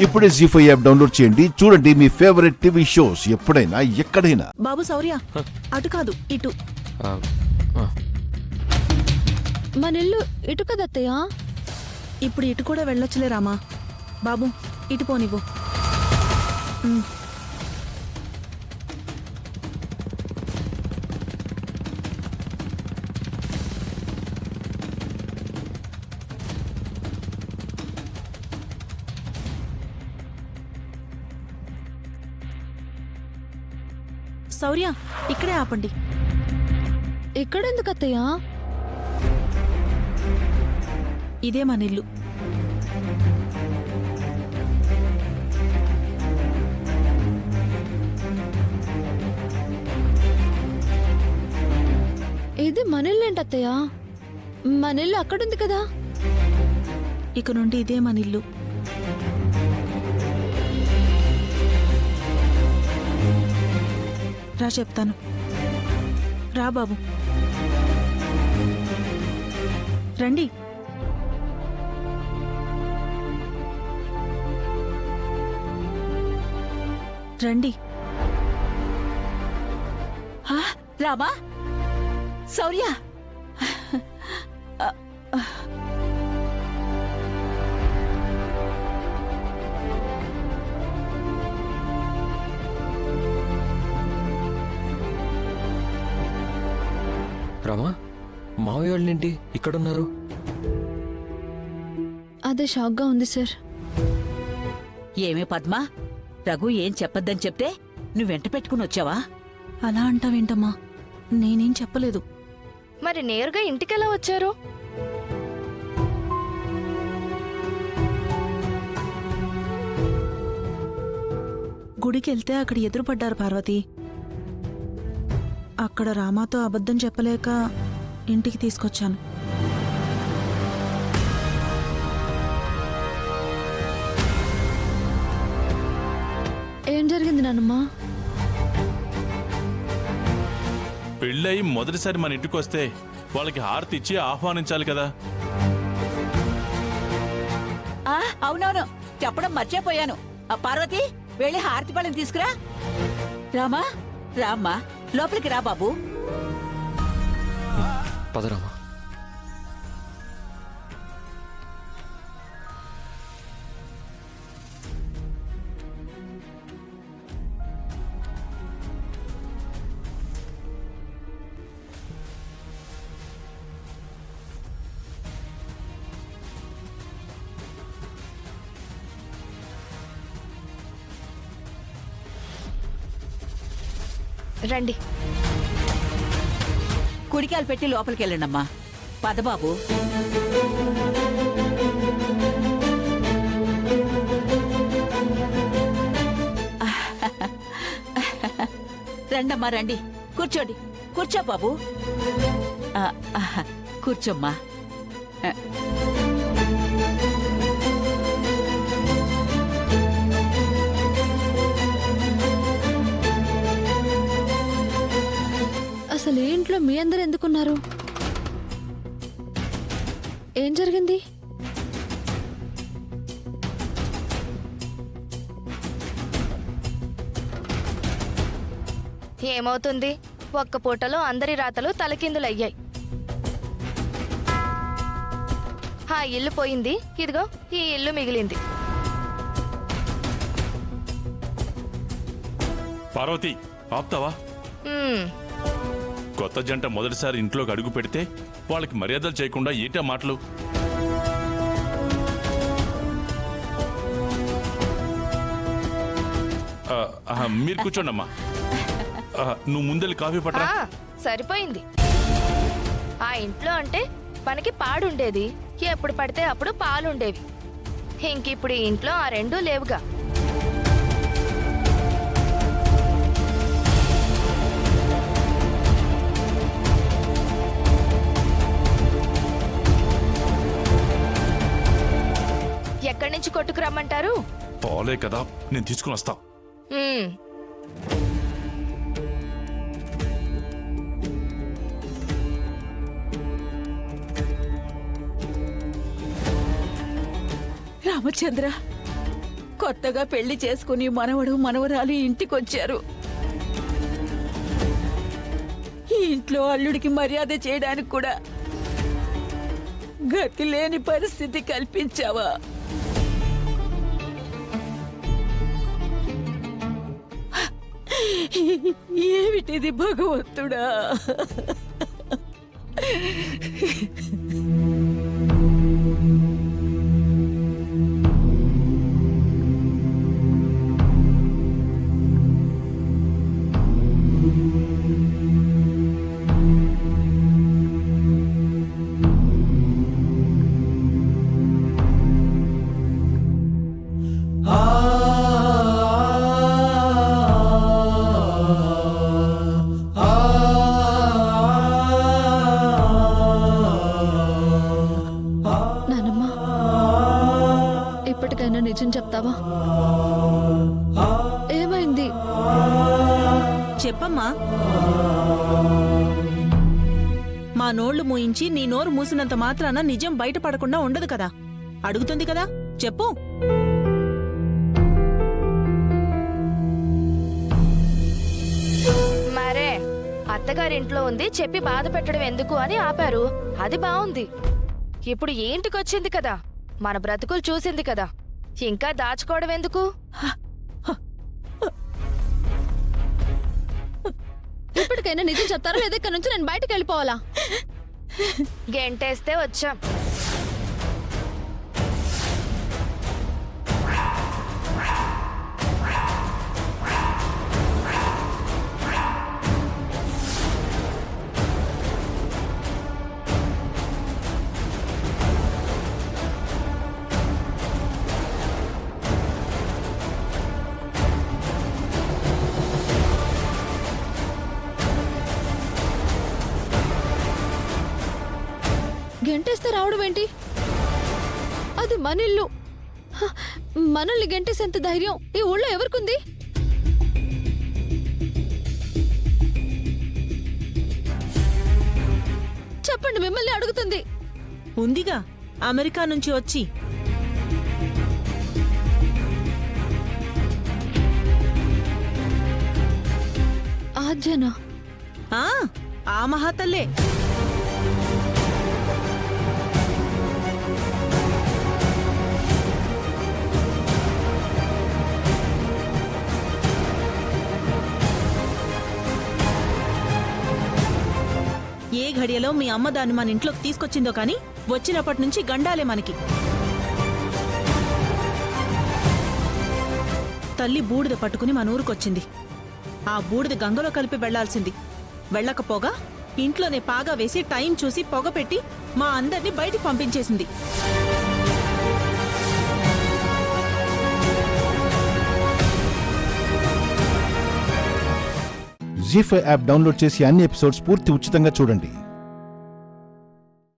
ఇప్పుడే జీ5 app download చేయండి. చూడండి మీ ఫేవరెట్ టీవీ షోస్ ఎప్పుడైనా ఎక్కడైనా. బాబు శౌర్య, అటు కాదు ఇటు. మన ఇల్లు ఇటు కదత్తయ్యా. ఇప్పుడు ఇటు కూడా వెళ్ళొచ్చులే రామా. బాబు ఇటు పోనివ్వు. శౌర్య, ఇక్కడే ఆపండి. ఇక్కడెందుకు అత్తయ్యా? ఇదే మన ఇల్లు. ఇది మన ఇల్లు ఏంటి అత్తయ్యా? మన ఇల్లు అక్కడుంది కదా. ఇక నుండి ఇదే మన ఇల్లు. రా చెప్తాను. రా బాబు, రండి. రండి. రామా, శౌర్య, రామా, మావయ్య వాళ్ళేంటి ఇక్కడున్నారు? అదే షాక్గా ఉంది సార్. ఏమే పద్మా, రఘు ఏం చెప్పొద్దని చెప్తే నువ్వెంట పెట్టుకుని వచ్చావా? అలా అంటావేంటమ్మా? నేనేం చెప్పలేదు. మరి నేరుగా ఇంటికెలా వచ్చారు? గుడికెళ్తే అక్కడ ఎదురుపడ్డారు పార్వతి. అక్కడ రామాతో అబద్ధం చెప్పలేక ఇంటికి తీసుకొచ్చాను. ఏం జరిగింది నాన్నమ్మా? పెళ్ళయి మొదటిసారి మన ఇంటికి వస్తే వాళ్ళకి హారతి ఇచ్చి ఆహ్వానించాలి కదా. అవునవును, చెప్పడం మర్చిపోయాను. పార్వతి, వెళ్ళి హారతి పళ్ళని తీసుకురా. రామా, రామ్మా, లోపలికి రా బాబు. పదరామా. రండి. కుడికాయలు పెట్టి లోపలికి వెళ్ళండమ్మా. పదబాబు. రండమ్మా, రండి. కూర్చోండి. కూర్చో బాబు. కూర్చోమ్మా. అసలు ఏ ఇంట్లో మీ అందరు ఎందుకున్నారు? ఏం జరిగింది? ఏమవుతుంది? ఒక్క పూటలో అందరి రాతలు తలకిందులయ్యాయి. ఆ ఇల్లు పోయింది, ఇదిగో ఈ ఇల్లు మిగిలింది. పార్వతి, ఆప్తావా? కొత్త జంట మొదటిసారి ఇంట్లోకి అడుగు పెడితే వాళ్ళకి మర్యాదలు చేయకుండా ఏటా మాటలు? మీరు కూర్చోండమ్మా. నువ్వు ముందెళ్ళి కాఫీ పట్టరా. సరిపోయింది. ఆ ఇంట్లో అంటే మనకి పాడుండేది, ఎప్పుడు పడితే అప్పుడు పాలుండేవి. ఇంకిప్పుడు ఈ ఇంట్లో ఆ రెండూ లేవుగా. ఎక్కడి నుంచి కొట్టుకురమ్మంటారు? పాలే కదా, నేను తీసుకుని వస్తా. రామచంద్ర, కొత్తగా పెళ్లి చేసుకుని మనవడు మనవరాలు ఇంటికొచ్చారు. ఈ ఇంట్లో అల్లుడికి మర్యాద చేయడానికి కూడా గతి లేని పరిస్థితి కల్పించావా? ఏమిటిది భగవంతుడా? నానమ్మ, ఇప్పటికైనా నిజం చెప్తావా? ఏమైంది? చెప్పమ్మా. మా నోళ్లు మూయించి నీ నోరు మూసినంత మాత్రాన నిజం బయటపడకుండా ఉండదు కదా. అడుగుతుంది కదా, చెప్పు. మరే అత్తగారింట్లో ఉంది చెప్పి బాధ పెట్టడం ఎందుకు అని ఆపారు. అది బావుంది. ఇప్పుడు ఈ ఇంటికొచ్చింది కదా, మన బ్రతుకులు చూసింది కదా, ఇంకా దాచుకోవడం ఎందుకు? ఇప్పటికైనా నిజం చెప్తారా లేదా ఇక్కడ నుంచి నేను బయటకు వెళ్ళిపోవాలా? గెంటేస్తే వచ్చాం. గెంటేస్తే రావడం ఏంటి? అది మన ఇల్లు. హ, మనల్ని గెంటేసేంత ధైర్యం ఈ ఊళ్ళో ఎవరికుంది? చెప్పండి, మిమ్మల్ని అడుగుతుంది. ఉందిగా, అమెరికా నుంచి వచ్చి. ఆద్యనా? ఆ మహాతల్లే. ఏ ఘడియలో మీ అమ్మ దాన్ని మన ఇంట్లోకి తీసుకొచ్చిందో కానీ వచ్చినప్పటి నుంచి గండాలే మనకి. తల్లి బూడిద పట్టుకుని మన ఊరికొచ్చింది. ఆ బూడిద గంగలో కలిపి వెళ్లాల్సింది. వెళ్ళకపోగా ఇంట్లోనే పాగా వేసి టైం చూసి పొగ పెట్టి మా అందర్నీ బయటికి పంపించేసింది. జీ5 యాప్ డౌన్లోడ్ చేసి అన్ని ఎపిసోడ్స్ పూర్తి ఉచితంగా చూడండి.